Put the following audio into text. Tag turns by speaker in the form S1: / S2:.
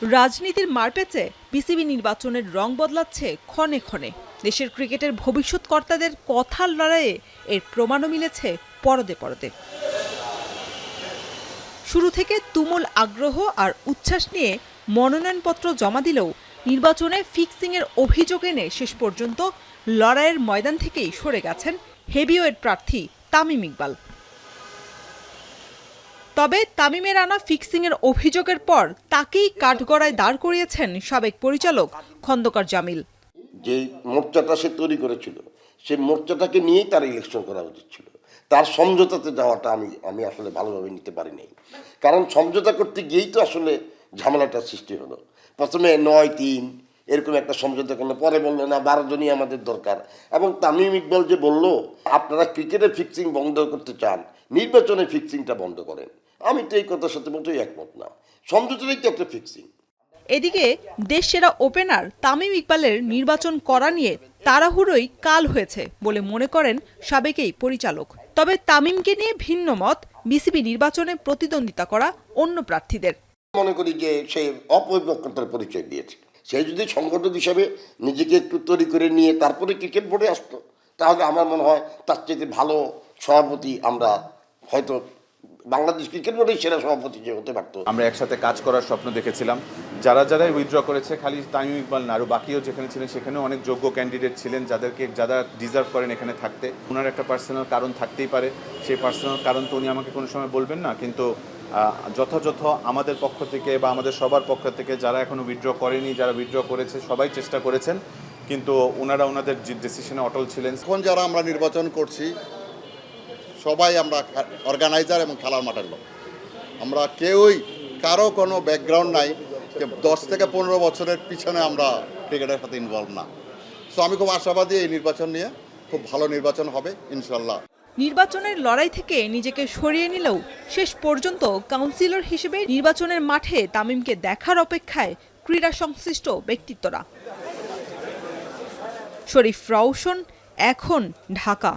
S1: রাজনীতির মারপ্যাচে বিসিবি নির্বাচনের রং বদলাচ্ছে ক্ষণে ক্ষণে। দেশের ক্রিকেটের ভবিষ্যৎ কর্তাদের কথার লড়াইয়ে এর প্রমাণও মিলেছে পরদে পরদে। শুরু থেকে তুমুল আগ্রহ আর উচ্ছ্বাস নিয়ে মনোনয়নপত্র জমা দিলেও নির্বাচনে ফিক্সিংয়ের অভিযোগ এনে শেষ পর্যন্ত লড়াইয়ের ময়দান থেকেই সরে গেছেন হেভিওয়েট প্রার্থী তামিম ইকবাল। তবে তামিমের আনা ফিক্সিংয়ের অভিযোগের পর তাকেই কাঠগড়ায় দাঁড় করিয়েছেন সাবেক পরিচালক খন্দকার জামিল।
S2: যে মোর্চাটা সে তৈরি করেছিল সেই মোর্চাটাকে নিয়েই তার ইলেকশন করা উচিত ছিল। তার সমঝোতাতে যাওয়াটা আমি আসলে ভালোভাবে নিতে পারি নাই, কারণ সমঝোতা করতে গিয়েই তো আসলে ঝামেলাটার সৃষ্টি হলো। প্রথমে ৯-৩ এরকম একটা সমঝোতা করলো, পরে বললো না ১২ জনই আমাদের দরকার। এবং তামিম ইকবাল যে বলল আপনারা ক্রিকেটের ফিক্সিং বন্ধ করতে চান, নির্বাচনে ফিক্সিংটা বন্ধ করেন, আমি তো এই কথার সাথে মোটেই একমত না। সমঝোতাটাই তো একটা ফিক্সিং।
S1: এদিকে দেশসেরা ওপেনার তামিম ইকবালের নির্বাচন করা নিয়ে তাড়াহুড়োই কাল হয়েছে বলে মনে করেন সাবেক এই পরিচালক। তবে তামিমকে নিয়ে ভিন্ন মত বিসিবি নির্বাচনে প্রতিদ্বন্দ্বিতা করা অন্য প্রার্থীদের।
S2: মনে করি যে সে অপরিপক্কতার পরিচয় দিয়েছে। সে যদি সংগঠক হিসাবে নিজেকে একটু তৈরি করে নিয়ে তারপরে ক্রিকেট বোর্ডে আসতো, তাহলে আমার মনে হয় তার চেয়ে ভালো সভাপতি আমরা হয়তো বাংলাদেশ ক্রিকেট বোর্ডের সেরা সভাপতি যে হতে পারতো।
S3: আমরা একসাথে কাজ করার স্বপ্ন দেখেছিলাম। যারাই উইথড্র করেছে, খালি তামিম ইকবাল না, আরও বাকিও যেখানে ছিলেন সেখানেও অনেক যোগ্য ক্যান্ডিডেট ছিলেন যারা ডিজার্ভ করেন এখানে থাকতে। ওনার একটা পার্সোনাল কারণ থাকতেই পারে, সেই পার্সোনাল কারণ তো উনি আমাকে কোনো সময় বলবেন না, কিন্তু যথাযথ আমাদের পক্ষ থেকে বা আমাদের সবার পক্ষ থেকে যারা এখনও উইথড্র করেনি, যারা উইথড্র করেছে সবাই চেষ্টা করেছেন, কিন্তু ওনারা ওনাদের ডিসিশনে অটল ছিলেন।
S4: এখন যারা আমরা নির্বাচন করছি সবাই আমরা অর্গানাইজার এবং খেলার মাঠের লোক। আমরা কেউই কারো কোনো ব্যাকগ্রাউন্ড নাই যে 10 থেকে 15 বছরের পিছনে আমরা ক্রিকেটের সাথে ইনভলভ না। সো আমি খুব আশাবাদী এই নির্বাচন নিয়ে, খুব ভালো নির্বাচন হবে ইনশাল্লাহ।
S1: নির্বাচনের লড়াই থেকে নিজেকে সরিয়ে নিলেও শেষ পর্যন্ত কাউন্সিলর হিসেবে নির্বাচনের মাঠে তামিমকে দেখার অপেক্ষায় ক্রীড়া সংশ্লিষ্ট ব্যক্তিত্বরা। শরীফ রওশন, এখন, ঢাকা।